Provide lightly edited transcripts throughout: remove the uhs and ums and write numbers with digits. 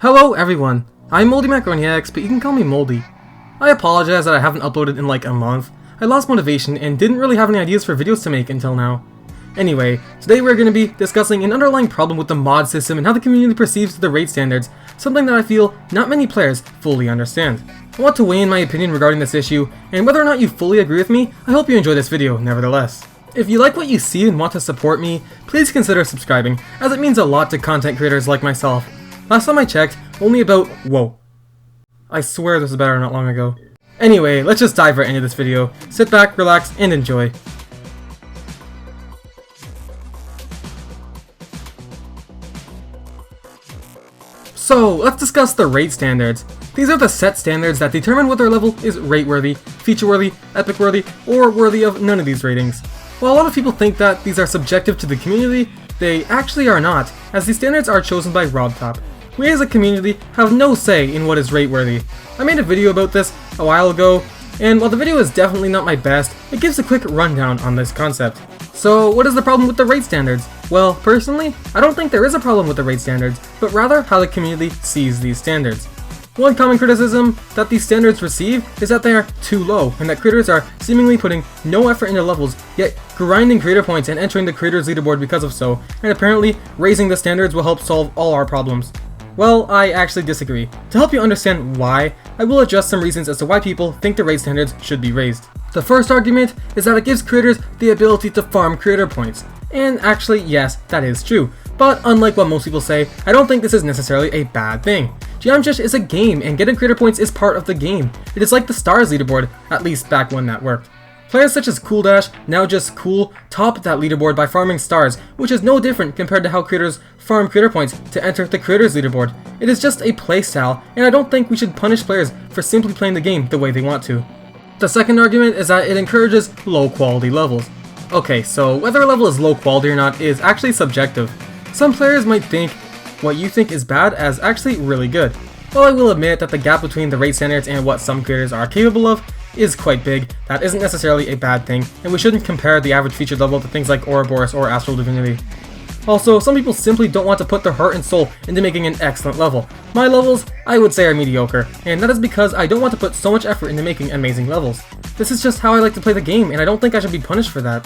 Hello everyone, I'm Moldy Macaroniacs, but you can call me Moldy. I apologize that I haven't uploaded in like a month. I lost motivation and didn't really have any ideas for videos to make until now. Anyway, today we're going to be discussing an underlying problem with the mod system and how the community perceives the raid standards, something that I feel not many players fully understand. I want to weigh in my opinion regarding this issue, and whether or not you fully agree with me, I hope you enjoy this video nevertheless. If you like what you see and want to support me, please consider subscribing, as it means a lot to content creators like myself. Last time I checked, only about, whoa. I swear this was better not long ago. Anyway, let's just dive right into this video. Sit back, relax, and enjoy. So, let's discuss the raid standards. These are the set standards that determine whether a level is rate-worthy, feature-worthy, epic-worthy, or worthy of none of these ratings. While a lot of people think that these are subjective to the community, they actually are not, as these standards are chosen by RobTop. We as a community have no say in what is rate-worthy. I made a video about this a while ago, and while the video is definitely not my best, it gives a quick rundown on this concept. So what is the problem with the rate standards? Well, personally, I don't think there is a problem with the rate standards, but rather how the community sees these standards. One common criticism that these standards receive is that they are too low, and that creators are seemingly putting no effort into levels, yet grinding creator points and entering the creators leaderboard because of so, and apparently raising the standards will help solve all our problems. Well, I actually disagree. To help you understand why, I will address some reasons as to why people think the raid standards should be raised. The first argument is that it gives creators the ability to farm creator points. And actually, yes, that is true. But unlike what most people say, I don't think this is necessarily a bad thing. Geometry is a game, and getting creator points is part of the game. It is like the stars leaderboard, at least back when that worked. Players such as Cool Dash, now just Cool, top that leaderboard by farming stars, which is no different compared to how creators farm creator points to enter the creators leaderboard. It is just a playstyle, and I don't think we should punish players for simply playing the game the way they want to. The second argument is that it encourages low quality levels. Okay, so whether a level is low quality or not is actually subjective. Some players might think what you think is bad as actually really good. While I will admit that the gap between the raid standards and what some creators are capable of is quite big, that isn't necessarily a bad thing, and we shouldn't compare the average featured level to things like Ouroboros or Astral Divinity. Also, some people simply don't want to put their heart and soul into making an excellent level. My levels, I would say, are mediocre, and that is because I don't want to put so much effort into making amazing levels. This is just how I like to play the game, and I don't think I should be punished for that.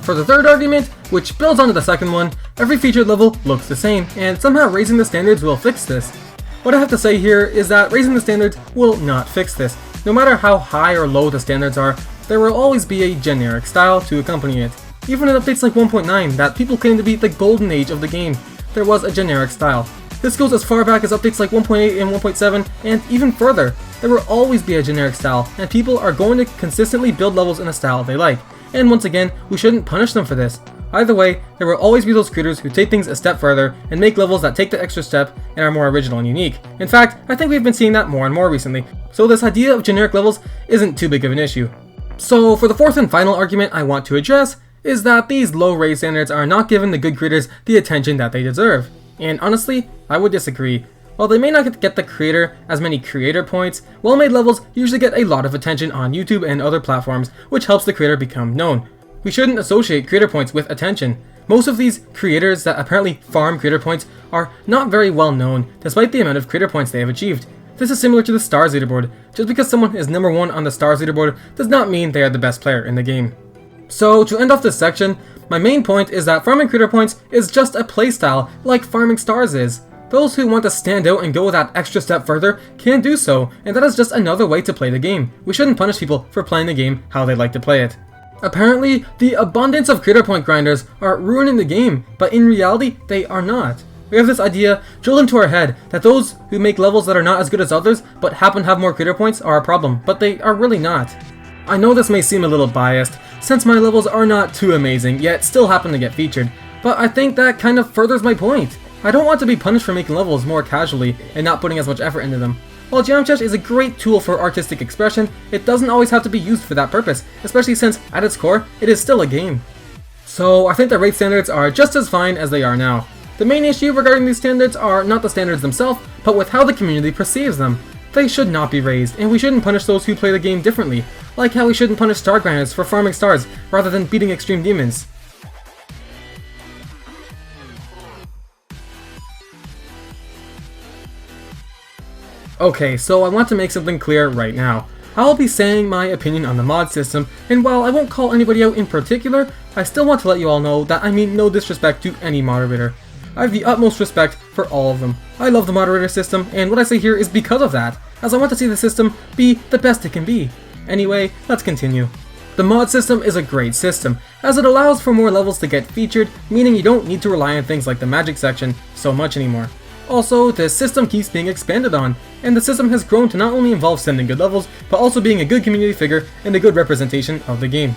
For the third argument, which builds onto the second one, every featured level looks the same, and somehow raising the standards will fix this. What I have to say here is that raising the standards will not fix this. No matter how high or low the standards are, there will always be a generic style to accompany it. Even in updates like 1.9 that people claim to be the golden age of the game, there was a generic style. This goes as far back as updates like 1.8 and 1.7, and even further. There will always be a generic style, and people are going to consistently build levels in a style they like. And once again, we shouldn't punish them for this. Either way, there will always be those creators who take things a step further and make levels that take the extra step and are more original and unique. In fact, I think we've been seeing that more and more recently, so this idea of generic levels isn't too big of an issue. So for the fourth and final argument I want to address is that these low raid standards are not giving the good creators the attention that they deserve. And honestly, I would disagree. While they may not get the creator as many creator points, well-made levels usually get a lot of attention on YouTube and other platforms, which helps the creator become known. We shouldn't associate creator points with attention. Most of these creators that apparently farm creator points are not very well known, despite the amount of creator points they have achieved. This is similar to the stars leaderboard. Just because someone is number 1 on the stars leaderboard does not mean they are the best player in the game. So to end off this section, my main point is that farming creator points is just a playstyle like farming stars is. Those who want to stand out and go that extra step further can do so, and that is just another way to play the game. We shouldn't punish people for playing the game how they like to play it. Apparently, the abundance of creator point grinders are ruining the game, but in reality, they are not. We have this idea drilled into our head that those who make levels that are not as good as others but happen to have more creator points are a problem, but they are really not. I know this may seem a little biased, since my levels are not too amazing, yet still happen to get featured, but I think that kind of furthers my point. I don't want to be punished for making levels more casually and not putting as much effort into them. While Geometry is a great tool for artistic expression, it doesn't always have to be used for that purpose, especially since, at its core, it is still a game. So I think the raid standards are just as fine as they are now. The main issue regarding these standards are not the standards themselves, but with how the community perceives them. They should not be raised, and we shouldn't punish those who play the game differently, like how we shouldn't punish star grinders for farming stars rather than beating extreme demons. Okay, so I want to make something clear right now. I'll be saying my opinion on the mod system, and while I won't call anybody out in particular, I still want to let you all know that I mean no disrespect to any moderator. I have the utmost respect for all of them. I love the moderator system, and what I say here is because of that, as I want to see the system be the best it can be. Anyway, let's continue. The mod system is a great system, as it allows for more levels to get featured, meaning you don't need to rely on things like the magic section so much anymore. Also, the system keeps being expanded on, and the system has grown to not only involve sending good levels, but also being a good community figure and a good representation of the game.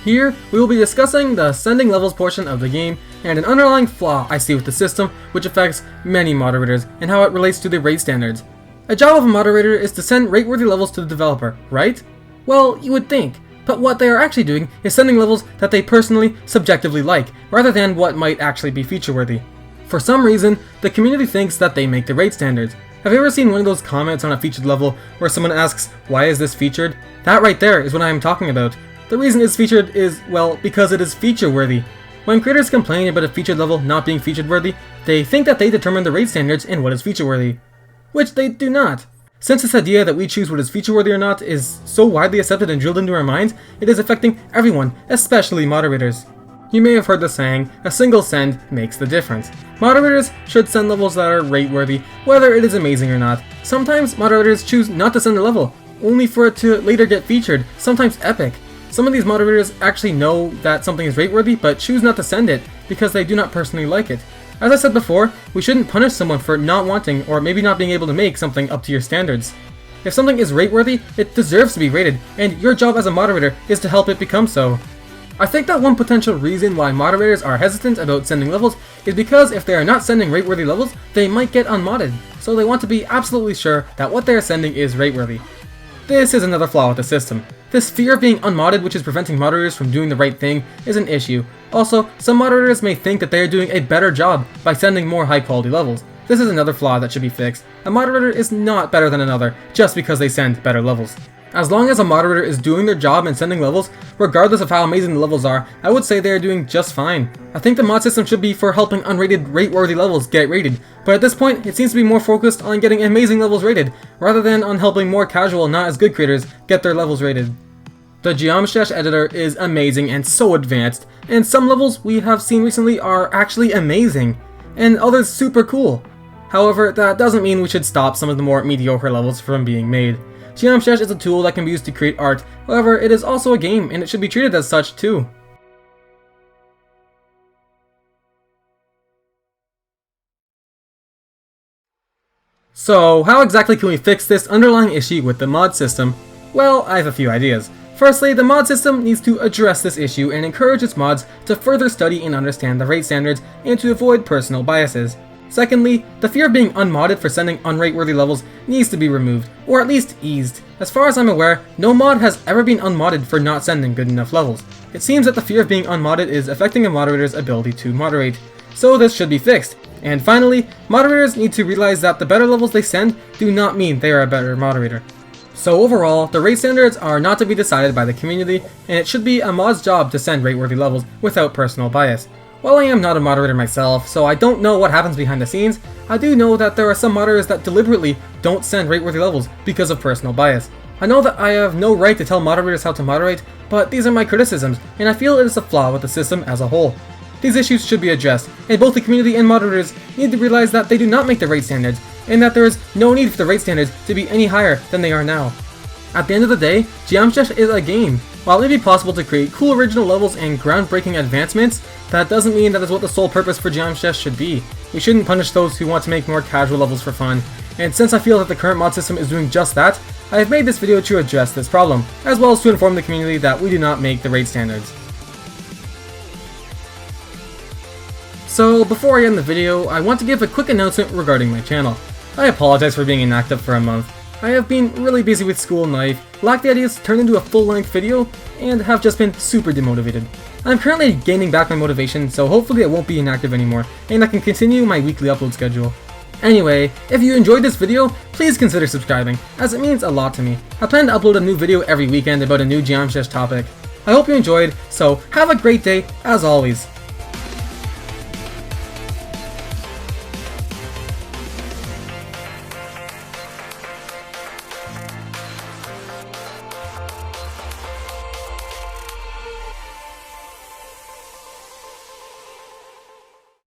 Here, we will be discussing the sending levels portion of the game, and an underlying flaw I see with the system, which affects many moderators, and how it relates to the raid standards. A job of a moderator is to send rate-worthy levels to the developer, right? Well, you would think, but what they are actually doing is sending levels that they personally, subjectively like, rather than what might actually be feature-worthy. For some reason, the community thinks that they make the raid standards. Have you ever seen one of those comments on a featured level where someone asks, "Why is this featured?" That right there is what I am talking about. The reason it's featured is, well, because it is feature-worthy. When creators complain about a featured level not being featured-worthy, they think that they determine the raid standards and what is feature-worthy. Which they do not. Since this idea that we choose what is feature-worthy or not is so widely accepted and drilled into our minds, it is affecting everyone, especially moderators. You may have heard the saying, a single send makes the difference. Moderators should send levels that are rate-worthy, whether it is amazing or not. Sometimes moderators choose not to send a level, only for it to later get featured, sometimes epic. Some of these moderators actually know that something is rate-worthy, but choose not to send it because they do not personally like it. As I said before, we shouldn't punish someone for not wanting or maybe not being able to make something up to your standards. If something is rate-worthy, it deserves to be rated, and your job as a moderator is to help it become so. I think that one potential reason why moderators are hesitant about sending levels is because if they are not sending rate-worthy levels, they might get unmodded, so they want to be absolutely sure that what they are sending is rate-worthy. This is another flaw with the system. This fear of being unmodded, which is preventing moderators from doing the right thing, is an issue. Also, some moderators may think that they are doing a better job by sending more high-quality levels. This is another flaw that should be fixed. A moderator is not better than another just because they send better levels. As long as a moderator is doing their job and sending levels, regardless of how amazing the levels are, I would say they are doing just fine. I think the mod system should be for helping unrated rate-worthy levels get rated, but at this point it seems to be more focused on getting amazing levels rated, rather than on helping more casual, not as good creators get their levels rated. The Geometry editor is amazing and so advanced, and some levels we have seen recently are actually amazing, and others super cool. However, that doesn't mean we should stop some of the more mediocre levels from being made. Geometry is a tool that can be used to create art, however it is also a game and it should be treated as such too. So how exactly can we fix this underlying issue with the mod system? Well, I have a few ideas. Firstly, the mod system needs to address this issue and encourage its mods to further study and understand the rate standards and to avoid personal biases. Secondly, the fear of being unmodded for sending unrate-worthy levels needs to be removed, or at least eased. As far as I'm aware, no mod has ever been unmodded for not sending good enough levels. It seems that the fear of being unmodded is affecting a moderator's ability to moderate, so this should be fixed. And finally, moderators need to realize that the better levels they send do not mean they are a better moderator. So overall, the rate standards are not to be decided by the community, and it should be a mod's job to send rate-worthy levels without personal bias. While I am not a moderator myself, so I don't know what happens behind the scenes, I do know that there are some moderators that deliberately don't send rate-worthy levels because of personal bias. I know that I have no right to tell moderators how to moderate, but these are my criticisms, and I feel it is a flaw with the system as a whole. These issues should be addressed, and both the community and moderators need to realize that they do not make the rate standards, and that there is no need for the rate standards to be any higher than they are now. At the end of the day, Geometry is a game. While it may be possible to create cool original levels and groundbreaking advancements, that doesn't mean that is what the sole purpose for Geometry should be. We shouldn't punish those who want to make more casual levels for fun, and since I feel that the current mod system is doing just that, I have made this video to address this problem, as well as to inform the community that we do not make the rate standards. So before I end the video, I want to give a quick announcement regarding my channel. I apologize for being inactive for a month. I have been really busy with school and life, lacked the ideas to turn into a full-length video, and have just been super demotivated. I'm currently gaining back my motivation, so hopefully I won't be inactive anymore, and I can continue my weekly upload schedule. Anyway, if you enjoyed this video, please consider subscribing, as it means a lot to me. I plan to upload a new video every weekend about a new Geometry topic. I hope you enjoyed, so have a great day, as always.